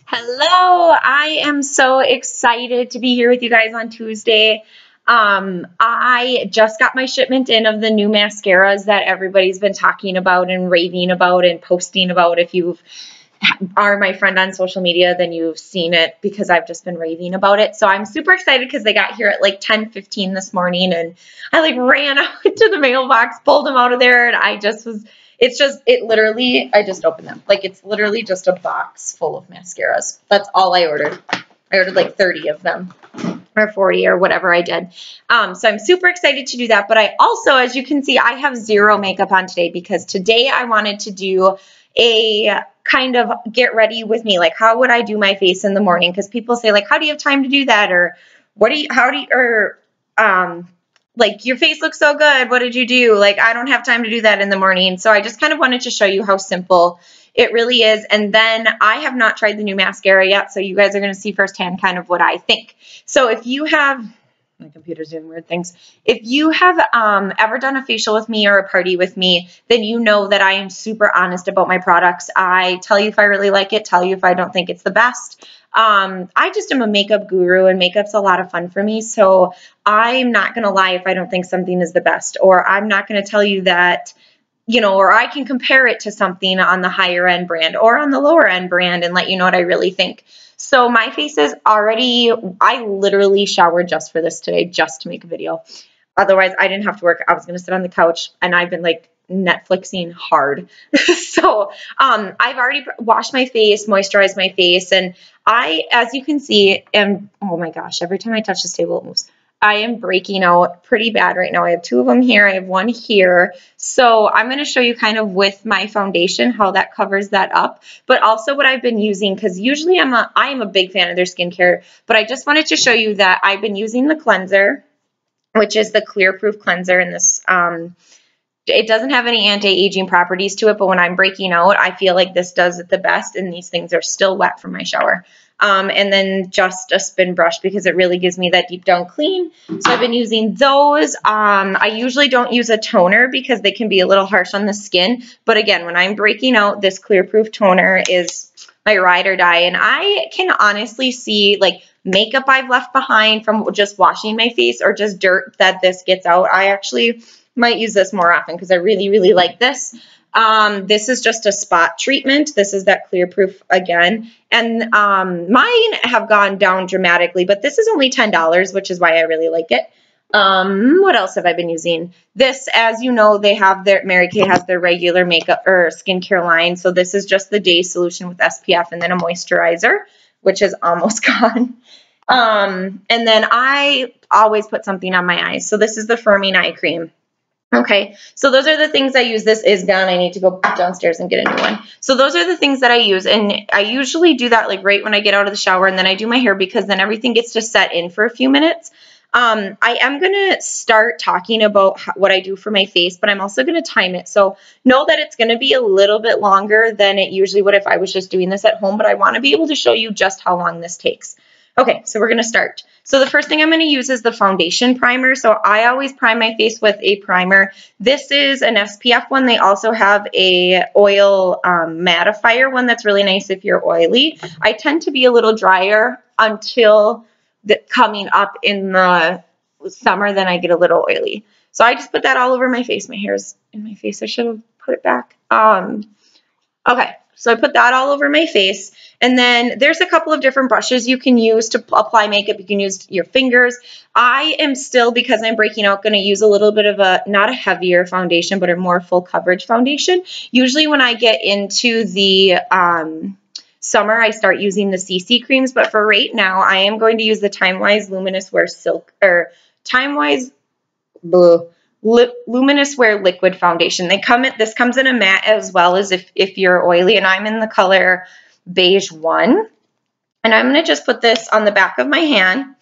Hello, I am so excited to be here with you guys on Tuesday. I just got my shipment in of the new mascaras that everybody's been talking about and raving about and posting about. If you are my friend on social media, then you've seen it because I've just been raving about it. So I'm super excited because they got here at like 10:15 this morning, and I like ran out to the mailbox, pulled them out of there, and I just was I just opened them. Like, it's literally just a box full of mascaras. That's all I ordered. I ordered like 30 of them or 40 or whatever I did. So I'm super excited to do that. But I also, as you can see, I have zero makeup on today because today I wanted to do a kind of get ready with me. Like, how would I do my face in the morning? Because people say, like, how do you have time to do that? Or like, your face looks so good. What did you do? Like, I don't have time to do that in the morning. So I just kind of wanted to show you how simple it really is. And then I have not tried the new mascara yet. So you guys are going to see firsthand kind of what I think. So if you have, my computer's doing weird things. If you have ever done a facial with me or a party with me, then you know that I am super honest about my products. I tell you if I really like it, tell you if I don't think it's the best. I just am a makeup guru, and makeup's a lot of fun for me. So I'm not going to lie if I don't think something is the best, or I'm not going to tell you that, or I can compare it to something on the higher end brand or on the lower end brand and let you know what I really think. So my face is already, I literally showered just for this today, just to make a video. Otherwise, I didn't have to work. I was going to sit on the couch, and I've been like Netflixing hard. So I've already washed my face, moisturized my face, and as you can see, oh my gosh, every time I touch this table, it moves. I am breaking out pretty bad right now. I have two of them here. I have one here. So I'm going to show you kind of with my foundation how that covers that up, but also what I've been using, because usually I am a big fan of their skincare, but I just wanted to show you that I've been using the cleanser, which is the Clear Proof cleanser in this. It doesn't have any anti-aging properties to it, but when I'm breaking out, I feel like this does it the best, and these things are still wet from my shower. And then just a spin brush because it really gives me that deep down clean. So I've been using those. I usually don't use a toner because they can be a little harsh on the skin. But again, when I'm breaking out, this Clear Proof toner is my ride or die. And I can honestly see like makeup I've left behind from just washing my face or just dirt that this gets out. I actually might use this more often because I really, really like this. This is just a spot treatment. This is that Clear Proof again. And mine have gone down dramatically, but this is only $10, which is why I really like it. What else have I been using? This, as you know, Mary Kay has their regular makeup or skincare line. So this is just the day solution with SPF and then a moisturizer, which is almost gone. And then I always put something on my eyes. So this is the Firming Eye Cream. Okay, so those are the things I use. This is gone. I need to go downstairs and get a new one. So those are the things that I use, and I usually do that like right when I get out of the shower, and then I do my hair because then everything gets to set in for a few minutes. I am going to start talking about what I do for my face, but I'm also going to time it. So know that it's going to be a little bit longer than it usually would if I was just doing this at home, but I want to be able to show you just how long this takes. Okay, so we're going to start. So the first thing I'm going to use is the foundation primer. So I always prime my face with a primer. This is an SPF one. They also have a oil mattifier one that's really nice if you're oily. I tend to be a little drier until coming up in the summer, then I get a little oily. So I just put that all over my face. My hair's in my face. I should have put it back. Okay, so I put that all over my face. And then there's a couple of different brushes you can use to apply makeup. You can use your fingers. I am still, because I'm breaking out, going to use a little bit of not a heavier foundation, but a more full coverage foundation. Usually when I get into the summer, I start using the CC creams. But for right now, I am going to use the Time-Wise Luminous Wear Silk, or Time-Wise Luminous Wear Liquid Foundation. This comes in a matte as well as if you're oily, and I'm in the color Beige 1. And I'm going to just put this on the back of my hand.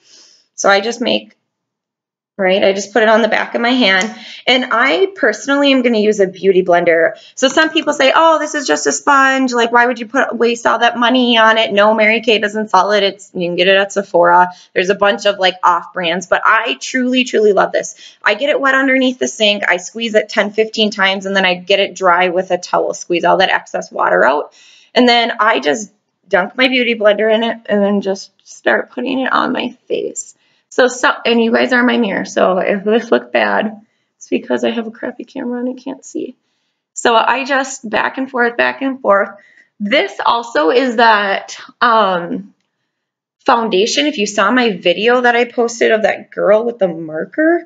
So I just I just put it on the back of my hand. And I personally am going to use a beauty blender. So some people say, oh, this is just a sponge. Like, why would you waste all that money on it? No, Mary Kay doesn't sell it. You can get it at Sephora. There's a bunch of like off brands, but I truly, truly love this. I get it wet underneath the sink. I squeeze it 10, 15 times, and then I get it dry with a towel, squeeze all that excess water out. And then I just dunk my beauty blender in it and then just start putting it on my face. So, and you guys are my mirror, so if this looks bad, it's because I have a crappy camera and I can't see. So I just back and forth, back and forth. This also is that foundation. If you saw my video that I posted of that girl with the marker,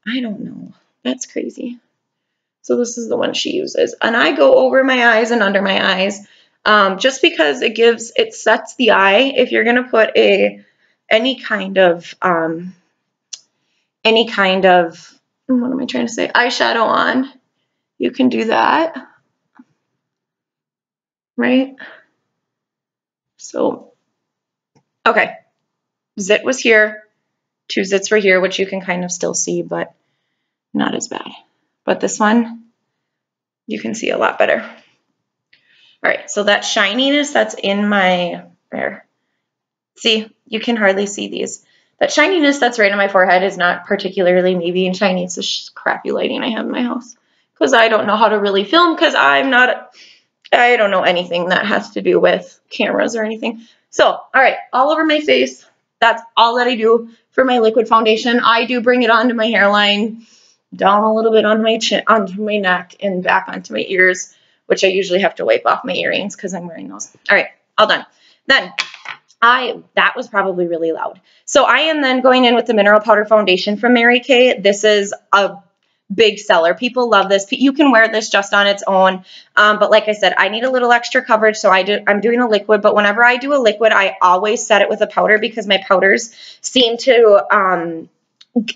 I don't know. That's crazy. So this is the one she uses. And I go over my eyes and under my eyes just because it sets the eye. If you're going to put any kind of, what am I trying to say, eyeshadow on, you can do that, right? So, okay, zit was here, 2 zits were here, which you can kind of still see, but not as bad. But this one, you can see a lot better. All right, so that shininess that's in my hair, see, you can hardly see these. That shininess that's right on my forehead is not particularly me being shiny. It's the crappy lighting I have in my house because I don't know how to really film because I don't know anything that has to do with cameras or anything. So, all right, all over my face. That's all that I do for my liquid foundation. I do bring it onto my hairline, down a little bit onto my chin, onto my neck, and back onto my ears, which I usually have to wipe off my earrings because I'm wearing those. All right, all done. Then that was probably really loud. So I am then going in with the Mineral Powder Foundation from Mary Kay. This is a big seller. People love this. You can wear this just on its own. But like I said, I need a little extra coverage, so I'm doing a liquid. But whenever I do a liquid, I always set it with a powder because my powders seem to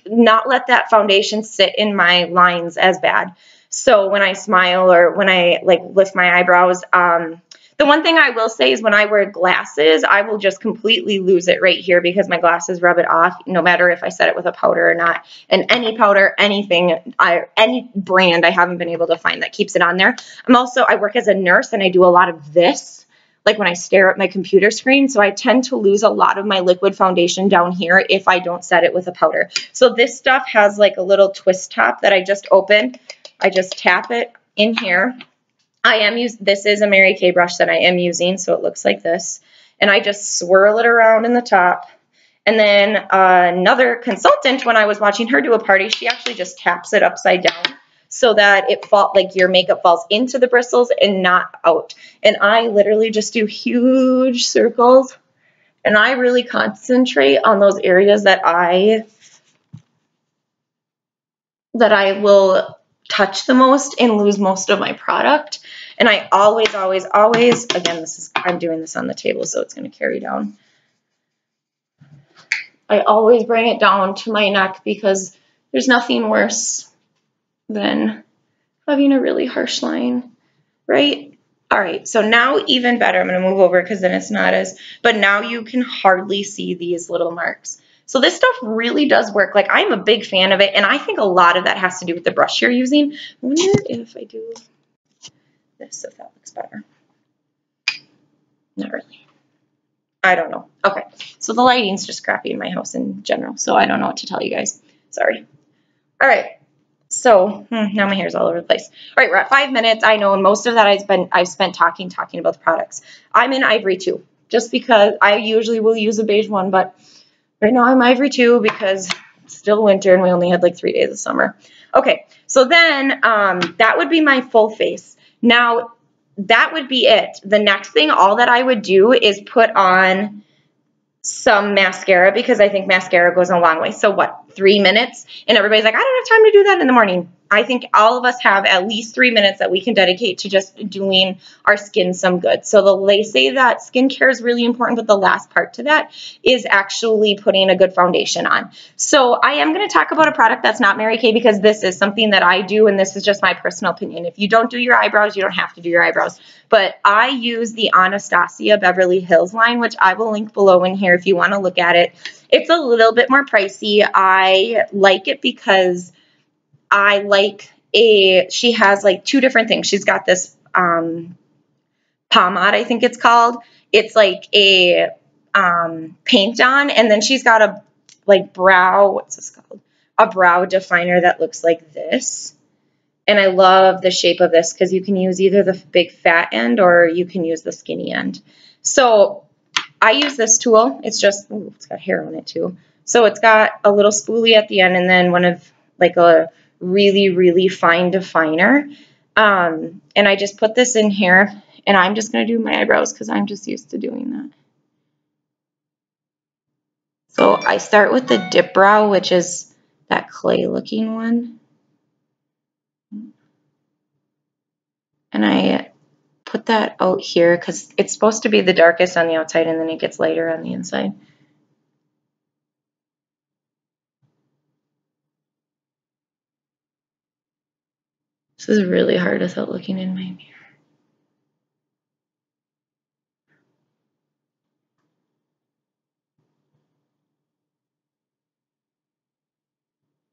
not let that foundation sit in my lines as bad. So when I smile or when I like lift my eyebrows, the one thing I will say is when I wear glasses, I will just completely lose it right here because my glasses rub it off, no matter if I set it with a powder or not. And any powder, anything, any brand, I haven't been able to find that keeps it on there. I work as a nurse and I do a lot of this, like when I stare at my computer screen. So I tend to lose a lot of my liquid foundation down here if I don't set it with a powder. So this stuff has like a little twist top that I just open. I just tap it in here. This is a Mary Kay brush that I am using, so it looks like this. And I just swirl it around in the top. And then another consultant, when I was watching her do a party, she actually just taps it upside down so that like your makeup falls into the bristles and not out. And I literally just do huge circles. And I really concentrate on those areas that I will touch the most and lose most of my product. And I always, again, I'm doing this on the table, so it's going to carry down. I always bring it down to my neck because there's nothing worse than having a really harsh line, right? All right, so now even better, I'm going to move over because then it's not but now you can hardly see these little marks. So this stuff really does work. Like, I'm a big fan of it, and I think a lot of that has to do with the brush you're using. I wonder if I do this, if that looks better. Not really. I don't know. Okay, so the lighting's just crappy in my house in general, so I don't know what to tell you guys. Sorry. All right, so now my hair's all over the place. All right, we're at 5 minutes. I know, and most of that I've spent talking about the products. I'm in Ivory 2, just because I usually will use a beige one, but right now I'm Ivory 2 because it's still winter and we only had like 3 days of summer. Okay, so then that would be my full face. Now, that would be it. The next thing, all that I would do is put on some mascara because I think mascara goes a long way. So what, 3 minutes? And everybody's like, I don't have time to do that in the morning. I think all of us have at least 3 minutes that we can dedicate to just doing our skin some good. So they say that skincare is really important, but the last part to that is actually putting a good foundation on. So I am going to talk about a product that's not Mary Kay because this is something that I do, and this is just my personal opinion. If you don't do your eyebrows, you don't have to do your eyebrows. But I use the Anastasia Beverly Hills line, which I will link below in here if you want to look at it. It's a little bit more pricey. I like it because she has like 2 different things. She's got this pomade, I think it's called. It's like a paint on, and then she's got a like what's this called? A brow definer that looks like this. And I love the shape of this because you can use either the big fat end or you can use the skinny end. So I use this tool. It's just, ooh, it's got hair on it too. So it's got a little spoolie at the end and then one of like a really, really fine definer. And I just put this in here and I'm just going to do my eyebrows because I'm just used to doing that. So I start with the dip brow, which is that clay looking one. And I put that out here because it's supposed to be the darkest on the outside and then it gets lighter on the inside. This is really hard without looking in my mirror.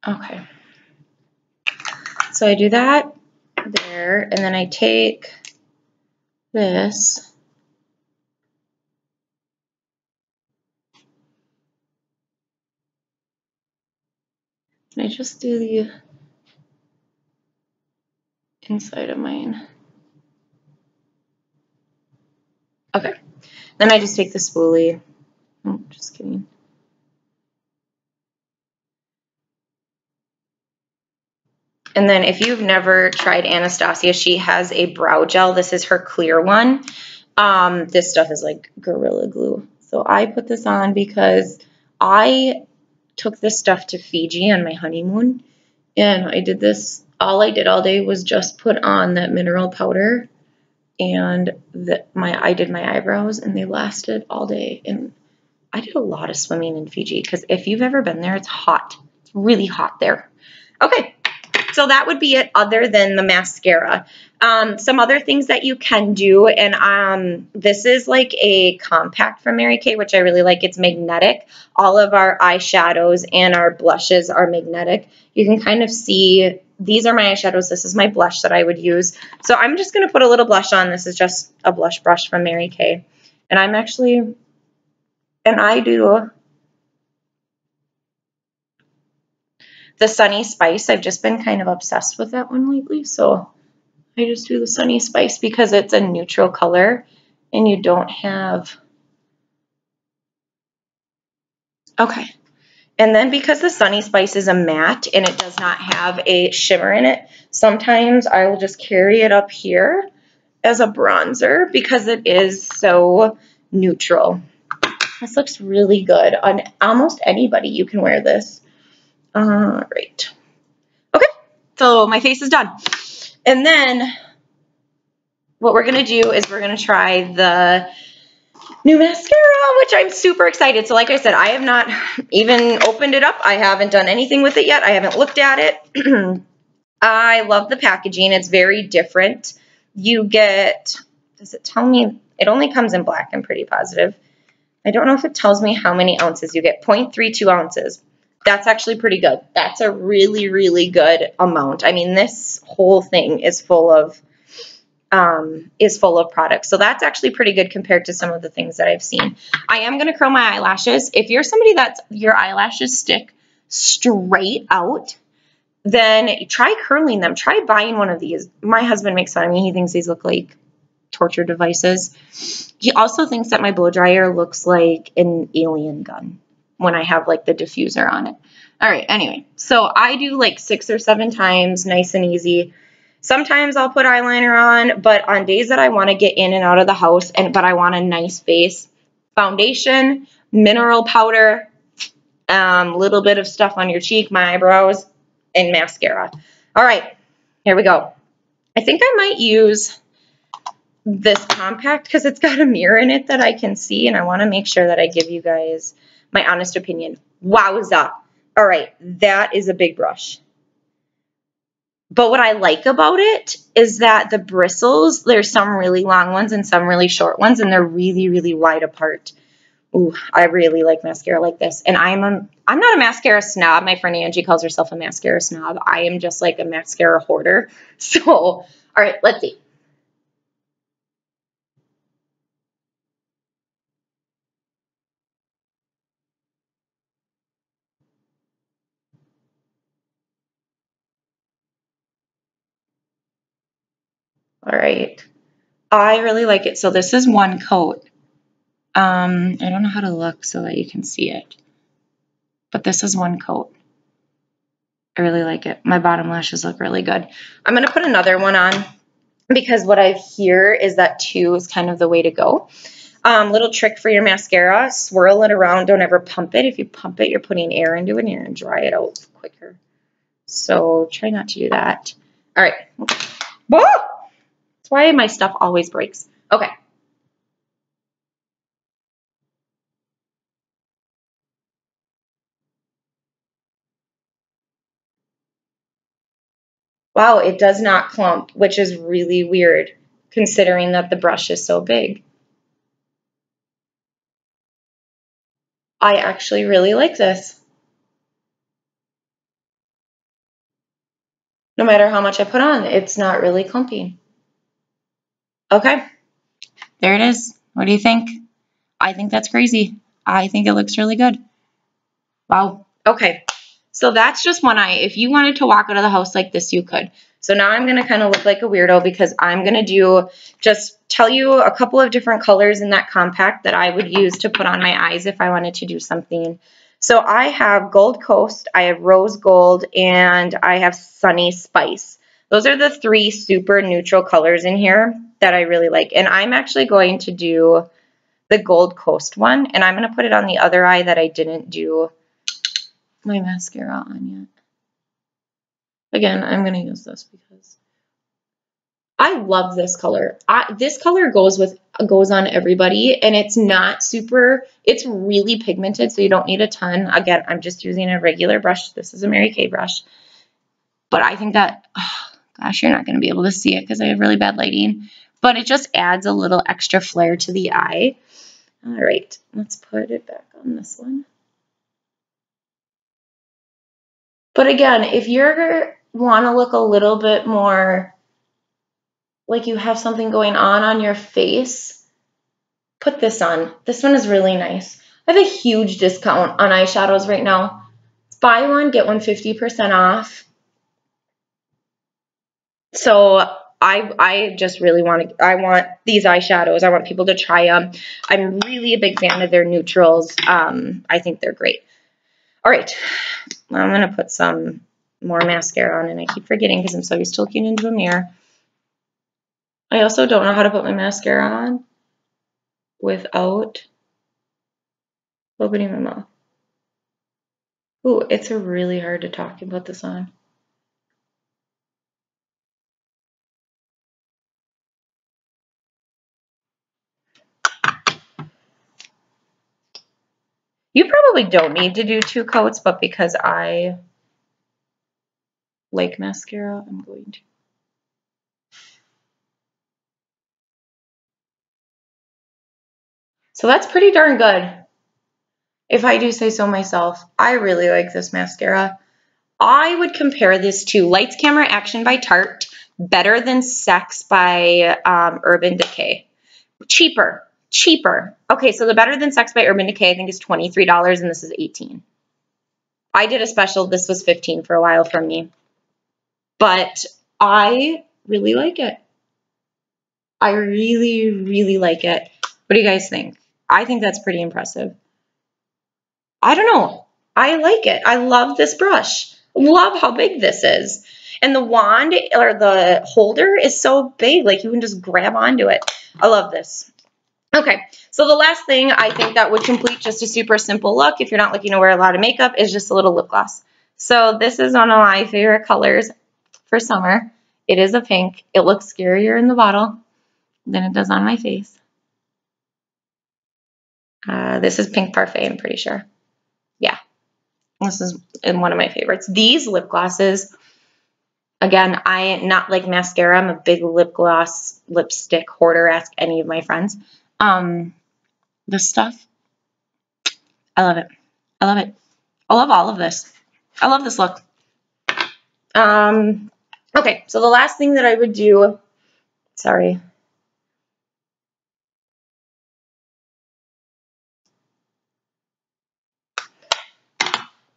Okay. So I do that there, and then I take this. And I just do the inside of mine. Okay. Then I just take the spoolie. Oh, just kidding. And then if you've never tried Anastasia, she has a brow gel. This is her clear one. This stuff is like Gorilla Glue. So I put this on because I took this stuff to Fiji on my honeymoon. And I did this, all I did all day was just put on that mineral powder. And I did my eyebrows and they lasted all day. And I did a lot of swimming in Fiji because if you've ever been there, it's hot. It's really hot there. Okay. So that would be it other than the mascara. Some other things that you can do, and this is like a compact from Mary Kay, which I really like. It's magnetic. All of our eyeshadows and our blushes are magnetic. You can kind of see, these are my eyeshadows. This is my blush that I would use. So I'm just going to put a little blush on. This is just a blush brush from Mary Kay. And I do the Sunny Spice. I've just been kind of obsessed with that one lately, so I just do the Sunny Spice because it's a neutral color and you don't have... Okay. And then because the Sunny Spice is a matte and it does not have a shimmer in it, sometimes I will just carry it up here as a bronzer because it is so neutral. This looks really good on almost anybody. You can wear this. Right. Okay, so my face is done. And then what we're going to do is we're going to try the new mascara, which I'm super excited. So like I said, I have not even opened it up. I haven't done anything with it yet. I haven't looked at it. I love the packaging. It's very different. You get, does it tell me? It only comes in black, I'm pretty positive. I don't know if it tells me how many ounces you get. 0.32 ounces. That's actually pretty good. That's a really, really good amount. I mean, this whole thing is full of products. So that's actually pretty good compared to some of the things that I've seen. I am going to curl my eyelashes. If you're somebody that's your eyelashes stick straight out, then try curling them. Try buying one of these. My husband makes fun of me. He thinks these look like torture devices. He also thinks that my blow dryer looks like an alien gun when I have like the diffuser on it. All right, anyway, so I do like 6 or 7 times, nice and easy. Sometimes I'll put eyeliner on, but on days that I want to get in and out of the house, but I want a nice face, foundation, mineral powder, little bit of stuff on your cheek, my eyebrows, and mascara. All right, here we go. I think I might use this compact because it's got a mirror in it that I can see, and I want to make sure that I give you guys my honest opinion. Wowza. All right, that is a big brush. But what I like about it is that the bristles, there's some really long ones and some really short ones, and they're really, really wide apart. Ooh, I really like mascara like this. And I'm not a mascara snob. My friend Angie calls herself a mascara snob. I am just like a mascara hoarder. So, all right, let's see. All right. I really like it. So this is one coat. I don't know how to look so that you can see it. But this is one coat. I really like it. My bottom lashes look really good. I'm going to put another one on because what I hear is that 2 is kind of the way to go. Little trick for your mascara, swirl it around. Don't ever pump it. If you pump it, you're putting air into it and you're going to dry it out quicker. So try not to do that. All right. Whoa! That's why my stuff always breaks. Okay. Wow, it does not clump, which is really weird considering that the brush is so big. I actually really like this. No matter how much I put on, it's not really clumping. Okay, there it is. What do you think? I think that's crazy. I think it looks really good. Wow. Okay, so that's just one eye. If you wanted to walk out of the house like this, you could. So now I'm going to kind of look like a weirdo because I'm going to just tell you a couple of different colors in that compact that I would use to put on my eyes if I wanted to do something. So I have Gold Coast, I have Rose Gold, and I have Sunny Spice. Those are the 3 super neutral colors in here that I really like. And I'm actually going to do the Gold Coast one, and I'm going to put it on the other eye that I didn't do my mascara on yet. Again, I'm going to use this because I love this color. This color goes on everybody, and it's not super, it's really pigmented, so you don't need a ton. Again, I'm just using a regular brush. This is a Mary Kay brush. But I think that, oh, gosh, you're not going to be able to see it because I have really bad lighting. But it just adds a little extra flair to the eye. All right, let's put it back on this one. But again, if you want to look a little bit more like you have something going on your face, put this on. This one is really nice. I have a huge discount on eyeshadows right now. Buy one, get one 50% off. So I just really I want these eyeshadows. I want people to try them. I'm really a big fan of their neutrals. I think they're great. All right, I'm going to put some more mascara on, and I keep forgetting because I'm so used to looking into a mirror. I also don't know how to put my mascara on without opening my mouth. Ooh, it's really hard to talk and put this on. You probably don't need to do 2 coats, but because I like mascara, I'm going to. So that's pretty darn good. If I do say so myself, I really like this mascara. I would compare this to Lights, Camera, Action by Tarte, Better Than Sex by Urban Decay. Cheaper. Okay, so the Better Than Sex by Urban Decay I think is $23 and this is $18. I did a special. This was $15 for a while from me. But I really like it. I really, really like it. What do you guys think? I think that's pretty impressive. I don't know. I like it. I love this brush. Love how big this is. And the wand or the holder is so big. Like you can just grab onto it. I love this. Okay, so the last thing I think that would complete just a super simple look, if you're not looking to wear a lot of makeup, is just a little lip gloss. So this is one of my favorite colors for summer. It is a pink. It looks scarier in the bottle than it does on my face. This is Pink Parfait, I'm pretty sure. Yeah, this is one of my favorites. These lip glosses, again, I not like mascara. I'm a big lip gloss, lipstick hoarder. Ask any of my friends. This stuff, I love it. I love it. I love all of this. I love this look. Okay, so the last thing that I would do, sorry.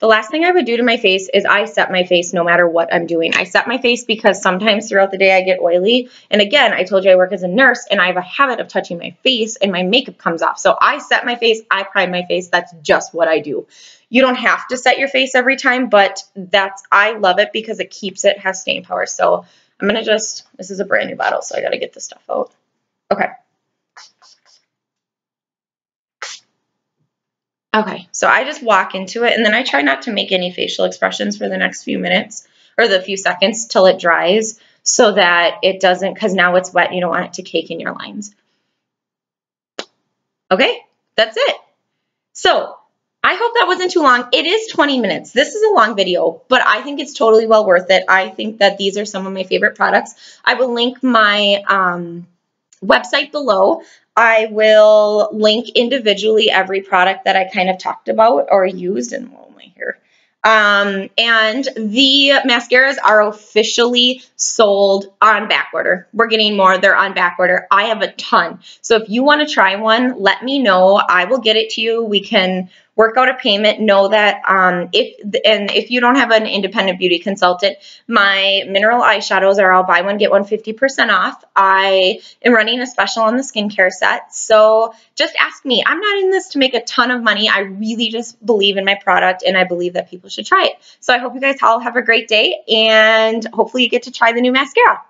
the last thing I would do to my face is I set my face no matter what I'm doing. I set my face because sometimes throughout the day I get oily. And again, I told you I work as a nurse and I have a habit of touching my face and my makeup comes off. So I set my face, I prime my face. That's just what I do. You don't have to set your face every time, but I love it because it has staying power. So I'm going to this is a brand new bottle, so I got to get this stuff out. Okay. Okay, so I just walk into it, and then I try not to make any facial expressions for the next few minutes, or the few seconds till it dries, so that it doesn't, because now it's wet, and you don't want it to cake in your lines. Okay, that's it. So I hope that wasn't too long. It is 20 minutes. This is a long video, but I think it's totally well worth it. I think that these are some of my favorite products. I will link my website below. I will link individually every product that I kind of talked about or used, and what am I here? And the mascaras are officially sold on back order. We're getting more. They're on back order. I have a ton. So if you want to try one, let me know. I will get it to you. We can work out a payment. Know that if you don't have an independent beauty consultant, my mineral eyeshadows are all buy one, get one 50% off. I am running a special on the skincare set. So just ask me. I'm not in this to make a ton of money. I really just believe in my product and I believe that people should try it. So I hope you guys all have a great day and hopefully you get to try the new mascara.